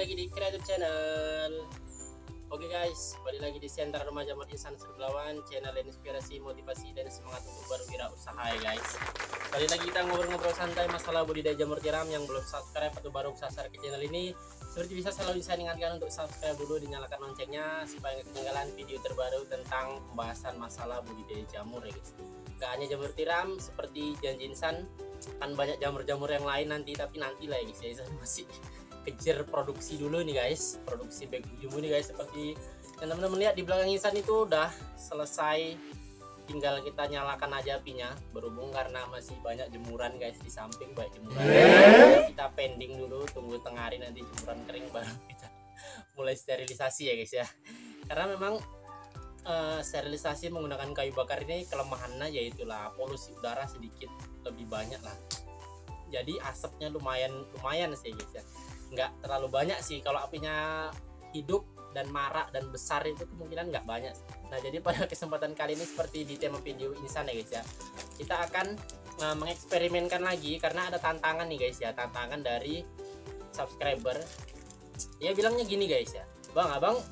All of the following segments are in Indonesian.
lagi di Creator Channel. Oke guys, balik lagi di Sentra Remaja Insan Serblawan, channel inspirasi, motivasi, dan semangat untuk berwirausaha ya guys. Balik lagi kita ngobrol-ngobrol santai masalah budidaya jamur tiram. Yang belum subscribe atau baru sasar ke channel ini, seperti biasa selalu saya ingatkan untuk subscribe dulu, dinyalakan loncengnya supaya nggak ketinggalan video terbaru tentang pembahasan masalah budidaya jamur ya guys. Gak hanya jamur tiram, seperti janji Insan kan banyak jamur-jamur yang lain nanti, tapi nanti lah ya guys ya. Insan masih kejar produksi dulu nih guys, produksi bag jumbo nih guys. Seperti yang teman-teman lihat di belakang Insan itu udah selesai, tinggal kita nyalakan aja apinya. Berhubung karena masih banyak jemuran guys di samping, banyak jemuran, kita pending dulu, tunggu tengah hari nanti jemuran kering baru kita mulai sterilisasi ya guys ya. Karena memang sterilisasi menggunakan kayu bakar ini kelemahannya yaitulah polusi udara sedikit lebih banyak lah, jadi asapnya lumayan sih guys ya. Nggak terlalu banyak sih, kalau apinya hidup dan marak dan besar itu kemungkinan nggak banyak. Nah jadi pada kesempatan kali ini seperti di tema video Insan ya guys ya, kita akan mengeksperimenkan lagi karena ada tantangan nih guys ya, tantangan dari subscriber. Dia bilangnya gini guys ya, abang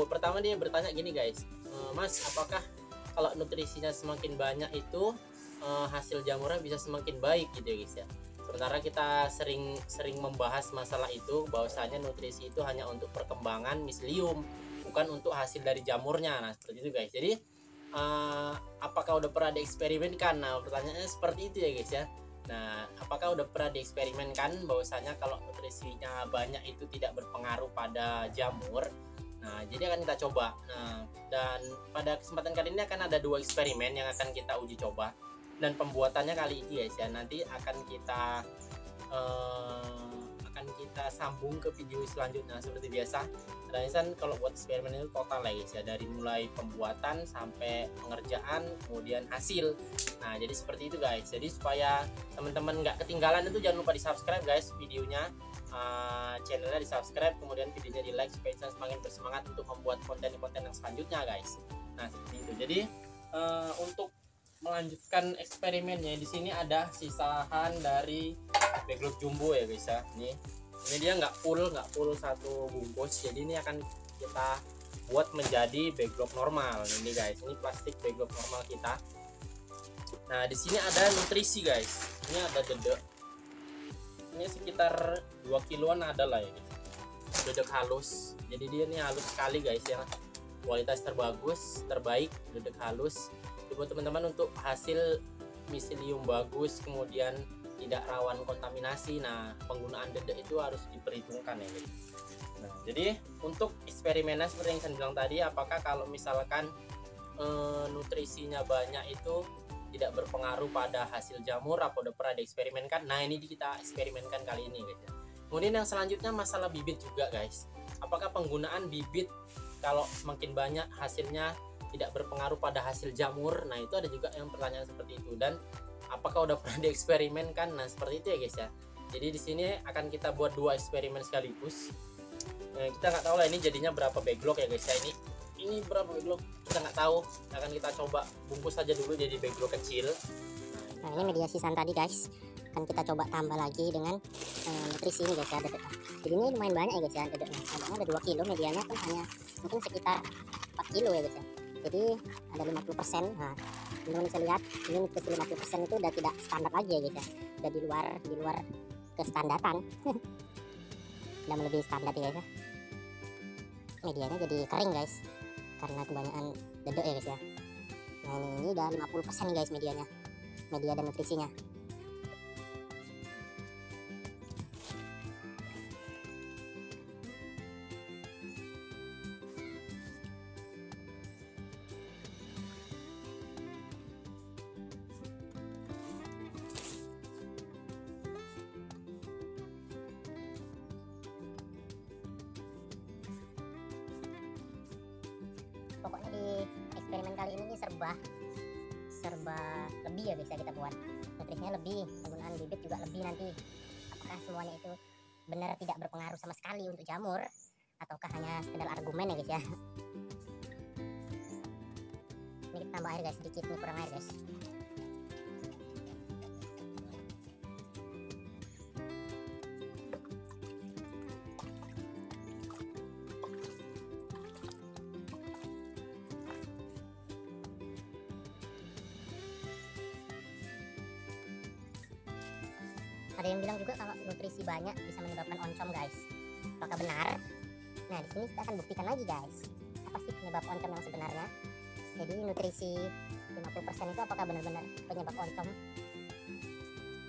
pertama dia bertanya gini guys, Mas, apakah kalau nutrisinya semakin banyak itu hasil jamurnya bisa semakin baik gitu ya guys ya. Sementara kita sering membahas masalah itu, bahwasanya nutrisi itu hanya untuk perkembangan miselium, bukan untuk hasil dari jamurnya. Nah seperti itu guys. Jadi apakah udah pernah dieksperimenkan? Nah pertanyaannya seperti itu ya guys ya. Nah apakah udah pernah dieksperimenkan bahwasanya kalau nutrisinya banyak itu tidak berpengaruh pada jamur? Nah jadi akan kita coba. Nah dan pada kesempatan kali ini akan ada 2 eksperimen yang akan kita uji coba. Dan pembuatannya kali ini guys ya, nanti akan kita sambung ke video selanjutnya seperti biasa. Dan Insan kalau buat eksperimen itu total ya guys ya, dari mulai pembuatan sampai pengerjaan kemudian hasil. Nah jadi seperti itu guys. Jadi supaya teman-teman nggak ketinggalan itu jangan lupa di subscribe guys videonya, channelnya di subscribe, kemudian videonya di like supaya Insan semakin bersemangat untuk membuat konten-konten yang selanjutnya guys. Nah seperti itu. Jadi untuk melanjutkan eksperimennya, di sini ada sisahan dari backlog jumbo ya guys ya. Ini dia nggak full satu bungkus, jadi ini akan kita buat menjadi backlog normal ini guys. Ini plastik backlog normal kita. Nah di sini ada nutrisi guys, ini ada dedek, ini sekitar 2 kiloan ada lah ya guys. Dedek halus, jadi dia ini halus sekali guys ya, kualitas terbaik dedek halus. Buat teman-teman untuk hasil miselium bagus, kemudian tidak rawan kontaminasi. Nah penggunaan dedek itu harus diperhitungkan ya guys. Nah jadi untuk eksperimennya seperti yang saya bilang tadi, apakah kalau misalkan nutrisinya banyak itu tidak berpengaruh pada hasil jamur, apa udah pernah dieksperimenkan? Nah ini kita eksperimenkan kali ini guys ya. Kemudian yang selanjutnya masalah bibit juga guys, apakah penggunaan bibit kalau semakin banyak hasilnya tidak berpengaruh pada hasil jamur? Nah itu ada juga yang pertanyaan seperti itu. Dan apakah udah pernah dieksperimenkan? Nah seperti itu ya guys ya. Jadi di sini akan kita buat 2 eksperimen sekaligus. Nah, kita nggak tahu lah ini jadinya berapa backlog ya guys ya. Ini berapa backlog kita nggak tahu. Akan kita coba bungkus saja dulu jadi backlog kecil. Nah ini media sisa tadi guys, akan kita coba tambah lagi dengan nutrisi ini guys ya, dedeknya. Jadi ini lumayan banyak ya guys ya dedeknya. Ada 2 kilo, medianya pun hanya mungkin sekitar 4 kilo ya guys ya. Jadi ada 50%. Nah teman-teman bisa lihat ini nutrisi 50% itu udah tidak standar lagi ya guys ya, udah di luar kestandaran. Udah melebihi standar ya guys ya. Medianya jadi kering guys karena kebanyakan dedek ya guys ya. Nah ini udah 50% nih guys medianya, media dan nutrisinya. Pokoknya di eksperimen kali ini serba lebih ya guys ya, kita buat nutrisinya lebih, penggunaan bibit juga lebih nanti. Apakah semuanya itu benar tidak berpengaruh sama sekali untuk jamur, ataukah hanya sekedar argumen ya guys ya. Ini kita tambah air guys sedikit, ini kurang air guys. Ada yang bilang juga kalau nutrisi banyak bisa menyebabkan oncom guys. Apakah benar? Nah di sini kita akan buktikan lagi guys. Apa sih penyebab oncom yang sebenarnya? Jadi nutrisi 50% itu apakah benar-benar penyebab oncom?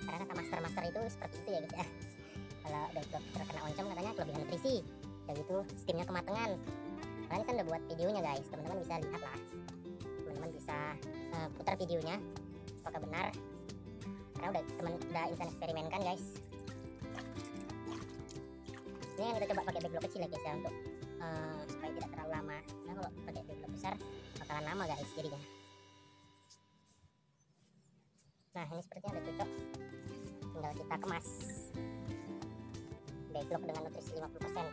Karena kata master-master itu seperti itu ya guys ya. Kalau dokter terkena oncom katanya kelebihan nutrisi, dan itu steamnya kematangan. Karena ini kan udah buat videonya guys, teman-teman bisa lihat lah. Teman-teman bisa putar videonya, apakah benar? Karena udah Insan eksperimenkan guys. Ini yang kita coba pakai backlog kecil ya guys ya, untuk supaya tidak terlalu lama. Nah kalau pakai backlog besar bakalan lama guys jadinya. Nah ini sepertinya udah cocok, tinggal kita kemas backlog dengan nutrisi 50%.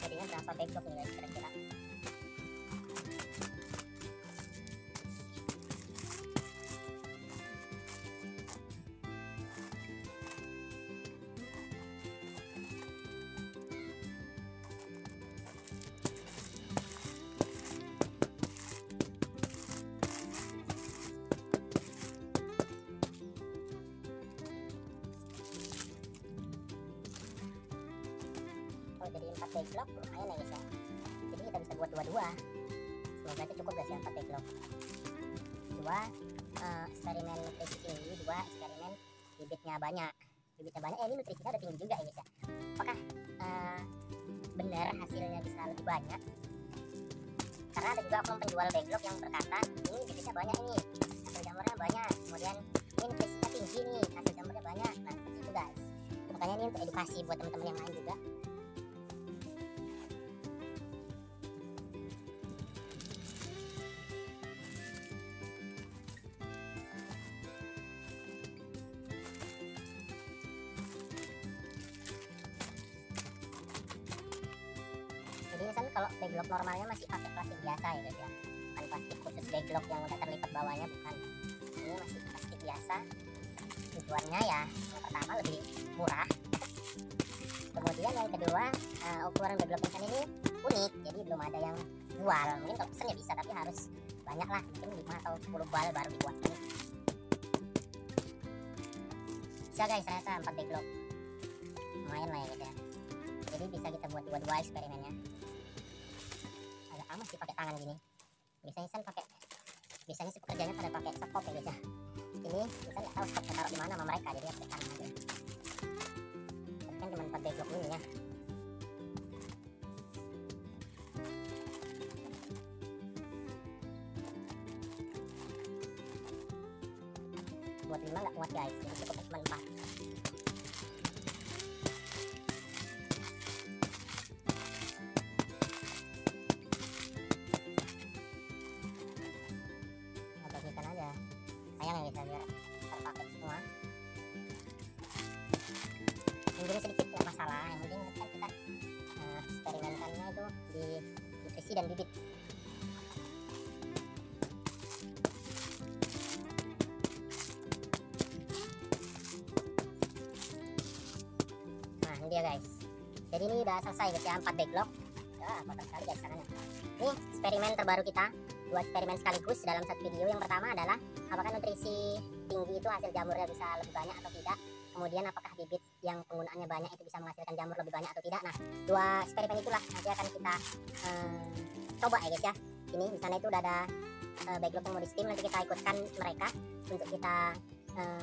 Jadinya berapa backlog nih guys kira-kira? Jadi 4 backlog lumayan ya guys ya. Jadi kita bisa buat 2-2. Semoga itu cukup guys ya, 4 backlog. 2 eksperimen nutrisi tinggi, 2 eksperimen bibitnya banyak. Bibitnya banyak, ini nutrisinya udah tinggi juga ya guys ya. Apakah benar hasilnya bisa lebih banyak? Karena ada juga oknum penjual backlog yang berkata ini bibitnya banyak, ini hasil jamurnya banyak, kemudian ini nutrisinya tinggi nih, hasil jamurnya banyak. Nah seperti itu guys. Makanya ini untuk edukasi buat teman-teman yang lain juga. Jadi kan kalau backlog normalnya masih pakai plastik biasa ya guys ya, bukan plastik khusus backlog yang udah terlipat bawahnya, bukan. Ini masih plastik biasa. Tujuannya ya yang pertama lebih murah, kemudian yang kedua ukuran backlog Insan ini unik, jadi belum ada yang jual. Mungkin kalau pesen ya bisa, tapi harus banyak lah, mungkin 5 atau 10 bal baru dibuat. Bisa guys, ternyata 4 backlog lumayan lah ya guys ya. Jadi bisa kita buat 2-2 eksperimennya. Agak lama sih pakai tangan gini. Biasanya sih pekerjaannya pada pakai skop ya guys ya. Ini Insan nggak tahu skopnya taruh di mana sama mereka, jadi pakai tangan aja. Tapi kan cuma 4 backlog ini ya. Buat 5 nggak muat guys, jadi cukup cuma 4. Sayang ya guys, biar terpakai semua. Mungkin sedikit nggak masalah, yang penting kan kita eksperimenkannya itu di nutrisi dan bibit. Nah ini dia guys, jadi ini udah selesai guys ya, 4 backlog. Kotor sekali guys tangannya. Ini eksperimen terbaru kita, 2 eksperimen sekaligus dalam satu video. Yang pertama adalah apakah nutrisi tinggi itu hasil jamurnya bisa lebih banyak atau tidak. Kemudian apakah bibit yang penggunaannya banyak itu bisa menghasilkan jamur lebih banyak atau tidak. Nah 2 eksperimen itulah nanti akan kita coba ya guys ya. Ini di sana itu udah ada backlog yang mau di steam, nanti kita ikutkan mereka untuk kita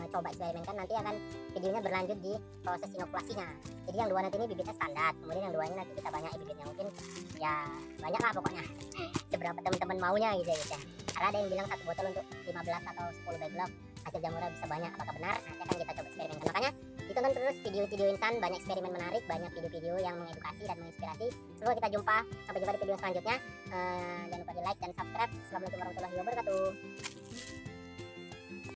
coba eksperimenkan. Nanti akan videonya berlanjut di proses inokulasinya. Jadi yang 2 nanti ini bibitnya standar, kemudian yang 2 ini nanti kita banyak bibitnya, mungkin ya banyak lah pokoknya seberapa teman-teman maunya gitu ya guys ya. Karena ada yang bilang 1 botol untuk 15 atau 10 backlog hasil jamurnya bisa banyak. Apakah benar? Nanti akan kita coba eksperimenkan. Makanya ditonton terus video-video Insan, banyak eksperimen menarik, banyak video-video yang mengedukasi dan menginspirasi. Semoga kita sampai jumpa di video selanjutnya. Jangan lupa di like dan subscribe. Assalamualaikum warahmatullahi wabarakatuh.